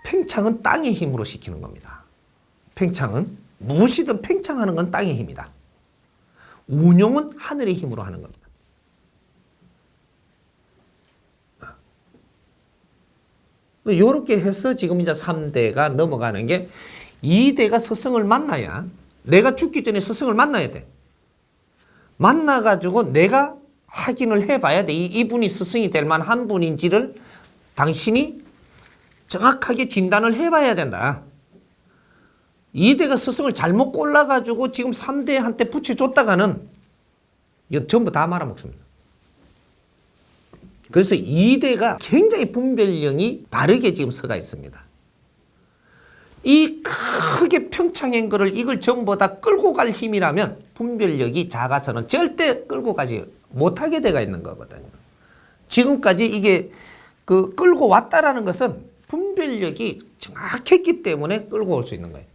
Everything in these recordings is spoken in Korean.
팽창은 땅의 힘으로 시키는 겁니다. 팽창은 무엇이든 팽창하는 건 땅의 힘이다. 운용은 하늘의 힘으로 하는 겁니다. 이렇게 해서 지금 이제 3대가 넘어가는 게 2대가 스승을 만나야 내가 죽기 전에 스승을 만나야 돼. 만나가지고 내가 확인을 해봐야 돼. 이분이 스승이 될 만한 분인지를 당신이 정확하게 진단을 해봐야 된다. 2대가 스승을 잘못 골라가지고 지금 3대한테 붙여줬다가는 이거 전부 다 말아먹습니다. 그래서 2대가 굉장히 분별력이 다르게 지금 서가 있습니다. 이 크게 평창한 거를 이걸 전부 다 끌고 갈 힘이라면 분별력이 작아서는 절대 끌고 가지 못하게 돼가 있는 거거든요. 지금까지 이게 끌고 왔다라는 것은 분별력이 정확했기 때문에 끌고 올 수 있는 거예요.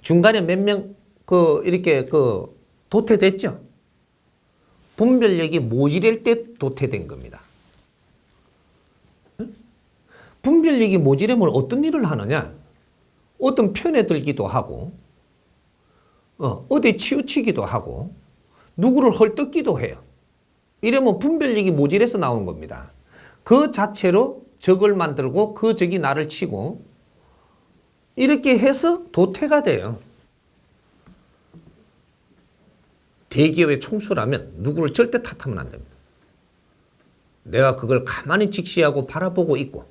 중간에 몇 명 이렇게 도태됐죠? 분별력이 모자랄 때 도태된 겁니다. 분별력이 모자라면 어떤 일을 하느냐? 어떤 편에 들기도 하고, 어디 치우치기도 하고, 누구를 헐뜯기도 해요. 이러면 분별력이 모자라서 나오는 겁니다. 그 자체로 적을 만들고 그 적이 나를 치고, 이렇게 해서 도태가 돼요. 대기업의 총수라면 누구를 절대 탓하면 안 됩니다. 내가 그걸 가만히 직시하고 바라보고 있고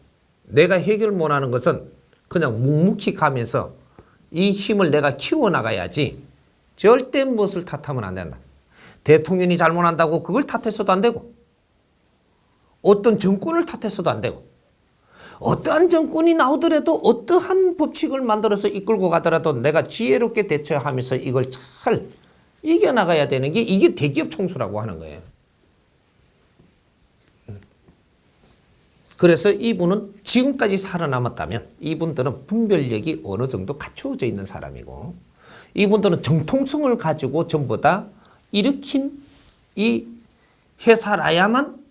내가 해결 못하는 것은 그냥 묵묵히 가면서 이 힘을 내가 키워나가야지 절대 무엇을 탓하면 안 된다. 대통령이 잘못한다고 그걸 탓해서도 안 되고 어떤 정권을 탓해서도 안 되고 어떠한 정권이 나오더라도 어떠한 법칙을 만들어서 이끌고 가더라도 내가 지혜롭게 대처하면서 이걸 잘 이겨나가야 되는 게 이게 대기업 총수라고 하는 거예요. 그래서 이분은 지금까지 살아남았다면 이분들은 분별력이 어느 정도 갖추어져 있는 사람이고 이분들은 정통성을 가지고 전부 다 일으킨 이 회사라야만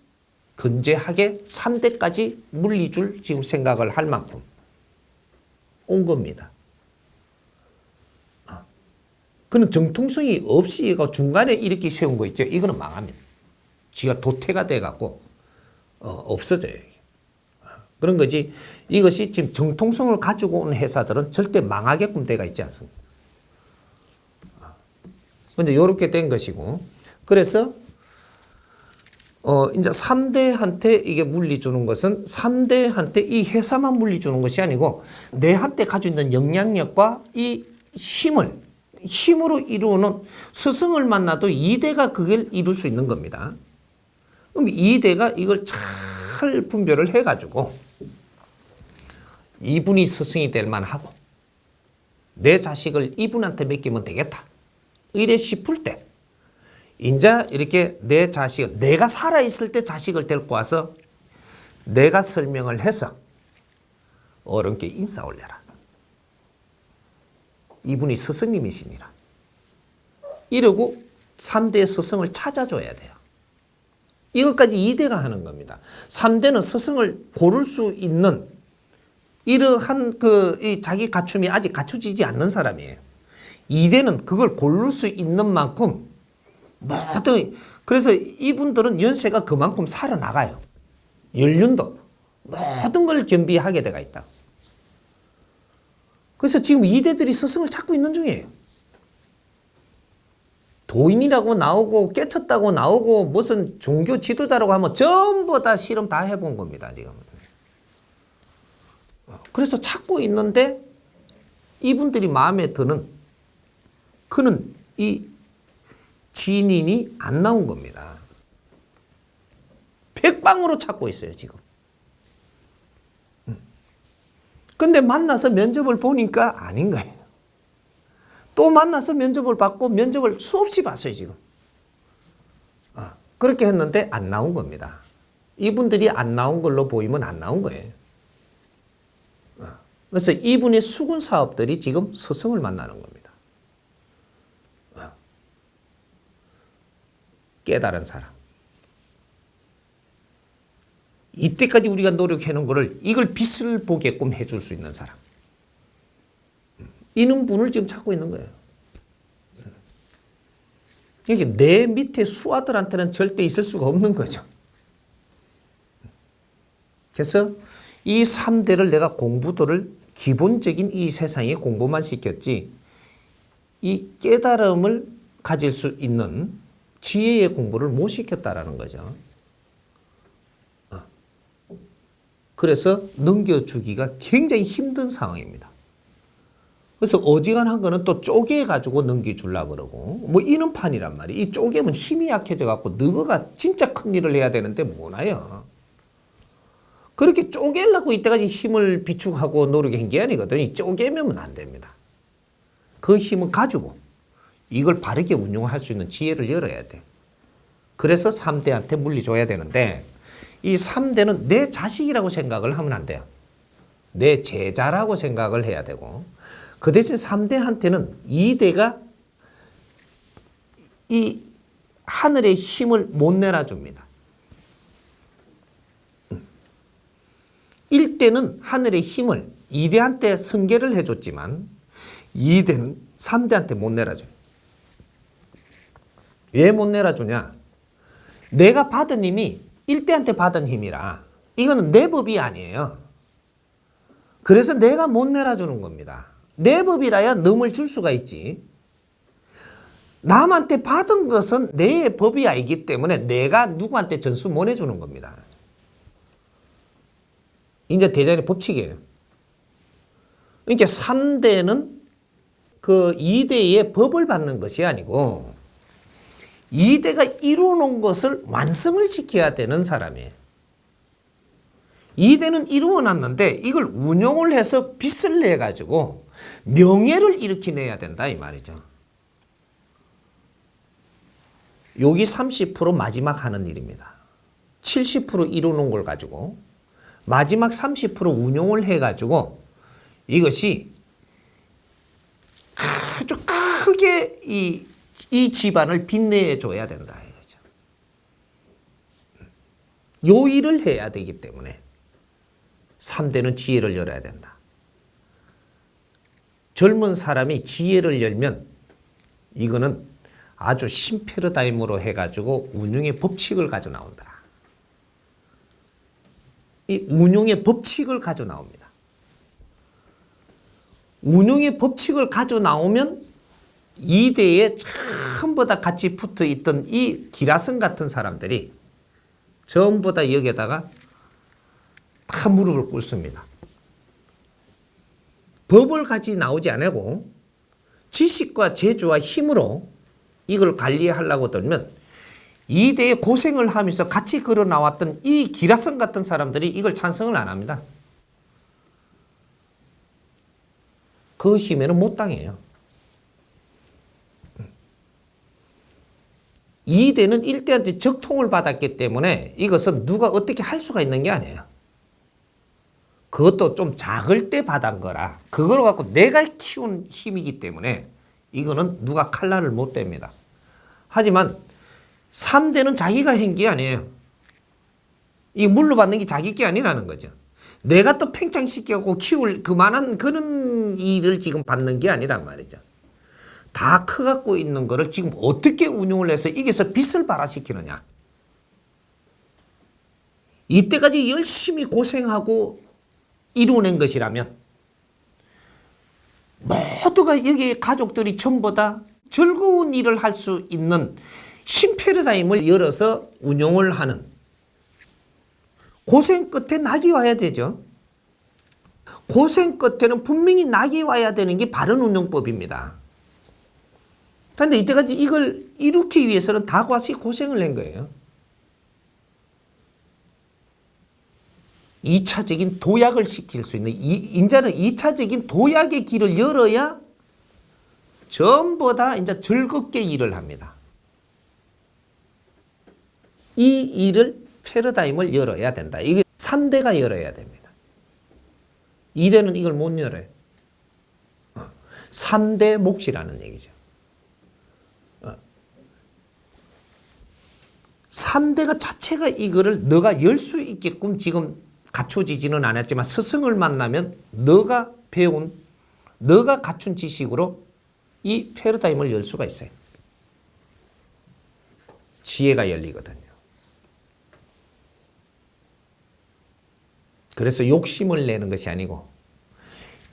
건재하게 3대까지 물리줄 지금 생각을 할 만큼 온 겁니다. 그는 정통성이 없이 얘가 중간에 이렇게 세운 거 있죠. 이거는 망합니다. 지가 도태가 돼갖고 없어져요. 그런 거지. 이것이 지금 정통성을 가지고 온 회사들은 절대 망하게끔 돼가 있지 않습니다. 근데 이렇게 된 것이고, 그래서 이제 3대한테 이게 물리 주는 것은 3대한테 이 회사만 물리 주는 것이 아니고 내한테 가지고 있는 영향력과 이 힘으로 이루는 스승을 만나도 2대가 그걸 이룰 수 있는 겁니다. 그럼 2대가 이걸 잘 분별을 해가지고 이분이 스승이 될 만하고 내 자식을 이분한테 맡기면 되겠다. 이래 싶을 때 이제 이렇게 내 자식을 내가 살아있을 때 자식을 데리고 와서 내가 설명을 해서 어른께 인사 올려라. 이분이 스승님이시니라. 이러고 3대의 스승을 찾아줘야 돼요. 이것까지 2대가 하는 겁니다. 3대는 스승을 고를 수 있는 이러한 이 자기 갖춤이 아직 갖춰지지 않는 사람이에요. 2대는 그걸 고를 수 있는 만큼 모든 그래서 이분들은 연세가 그만큼 살아나가요. 연륜도 모든 걸 겸비하게 돼가 있다. 그래서 지금 2대들이 스승을 찾고 있는 중이에요. 도인이라고 나오고 깨쳤다고 나오고 무슨 종교 지도자라고 하면 전부 다 실험 다 해본 겁니다. 지금. 그래서 찾고 있는데 이분들이 마음에 드는 그는 이 진인이 안 나온 겁니다. 백방으로 찾고 있어요, 지금. 근데 만나서 면접을 보니까 아닌 거예요. 또 만나서 면접을 받고 면접을 수없이 봤어요, 지금. 그렇게 했는데 안 나온 겁니다. 이분들이 안 나온 걸로 보이면 안 나온 거예요. 그래서 이분의 수군 사업들이 지금 스승을 만나는 겁니다. 깨달은 사람. 이때까지 우리가 노력해놓은 거를 이걸 빛을 보게끔 해줄 수 있는 사람. 이런 분을 지금 찾고 있는 거예요. 이게 내 밑에 수하들한테는 절대 있을 수가 없는 거죠. 그래서 이 3대를 내가 공부도를 기본적인 이 세상에 공부만 시켰지 이 깨달음을 가질 수 있는 지혜의 공부를 못 시켰다라는 거죠. 그래서 넘겨주기가 굉장히 힘든 상황입니다. 그래서 어지간한 거는 또 쪼개가지고 넘겨주려고 그러고 뭐 이런 판이란 말이에요. 이 쪼개면 힘이 약해져갖고 너가 진짜 큰 일을 해야 되는데 뭐나요. 그렇게 쪼개려고 이때까지 힘을 비축하고 노력한 게 아니거든요. 쪼개면 안 됩니다. 그 힘을 가지고 이걸 바르게 운용할 수 있는 지혜를 열어야 돼. 그래서 3대한테 물리줘야 되는데 이 3대는 내 자식이라고 생각을 하면 안 돼요. 내 제자라고 생각을 해야 되고 그 대신 3대한테는 2대가 이 하늘의 힘을 못 내놔줍니다. 1대는 하늘의 힘을 2대한테 승계를 해줬지만 2대는 3대한테 못 내려줘요. 왜 못 내려주냐? 내가 받은 힘이 1대한테 받은 힘이라 이거는 내 법이 아니에요. 그래서 내가 못 내려주는 겁니다. 내 법이라야 넘을 줄 수가 있지. 남한테 받은 것은 내 법이 아니기 때문에 내가 누구한테 전수 못 내주는 겁니다. 이제 대자연의 법칙이에요. 그러니까 3대는 그 2대의 법을 받는 것이 아니고 2대가 이루어놓은 것을 완성을 시켜야 되는 사람이에요. 2대는 이루어놨는데 이걸 운용을 해서 빛을 내가지고 명예를 일으켜내야 된다 이 말이죠. 여기 30% 마지막 하는 일입니다. 70% 이루어놓은 걸 가지고 마지막 30% 운용을 해가지고 이것이 아주 크게 이 집안을 빛내줘야 된다 이거죠. 요 일을 해야 되기 때문에 3대는 지혜를 열어야 된다. 젊은 사람이 지혜를 열면 이거는 아주 신패러다임으로 해가지고 운용의 법칙을 가져 나온다. 이 운용의 법칙을 가져 나옵니다. 운용의 법칙을 가져 나오면 2대에 전부 다 같이 붙어 있던 이 기라성 같은 사람들이 전부 다 여기에다가 다 무릎을 꿇습니다. 법을 가지 나오지 않고 지식과 재주와 힘으로 이걸 관리하려고 들면 2대에 고생을 하면서 같이 걸어 나왔던 이 기라성 같은 사람들이 이걸 찬성을 안 합니다. 그 힘에는 못 당해요. 2대는 1대한테 적통을 받았기 때문에 이것은 누가 어떻게 할 수가 있는 게 아니에요. 그것도 좀 작을 때 받은 거라 그걸 갖고 내가 키운 힘이기 때문에 이거는 누가 칼날을 못 댑니다. 하지만 3대는 자기가 한 게 아니에요. 이 물러받는 게 자기 게 아니라는 거죠. 내가 또 팽창시켜고 키울 그만한 그런 일을 지금 받는 게 아니란 말이죠. 다 커갖고 있는 거를 지금 어떻게 운용을 해서 이게서 빛을 발화시키느냐. 이때까지 열심히 고생하고 이루어낸 것이라면 모두가 여기 가족들이 전부 다 즐거운 일을 할 수 있는 신패러다임을 열어서 운용을 하는 고생 끝에 낙이 와야 되죠. 고생 끝에는 분명히 낙이 와야 되는 게 바른 운용법입니다. 그런데 이때까지 이걸 이루기 위해서는 다 같이 고생을 한 거예요. 2차적인 도약을 시킬 수 있는 이제는 2차적인 도약의 길을 열어야 전부 다 이제 즐겁게 일을 합니다. 이 일을 패러다임을 열어야 된다. 이게 3대가 열어야 됩니다. 2대는 이걸 못 열어요. 3대 몫이라는 얘기죠. 3대가 자체가 이거를 너가 열 수 있게끔 지금 갖춰지지는 않았지만 스승을 만나면 너가 배운, 너가 갖춘 지식으로 이 패러다임을 열 수가 있어요. 지혜가 열리거든요. 그래서 욕심을 내는 것이 아니고,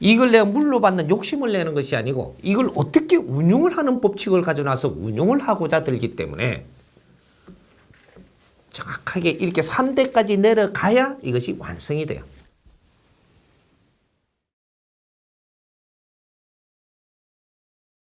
이걸 내가 물로 받는 욕심을 내는 것이 아니고, 이걸 어떻게 운용을 하는 법칙을 가져나서 운용을 하고자 들기 때문에 정확하게 이렇게 3대까지 내려가야 이것이 완성이 돼요.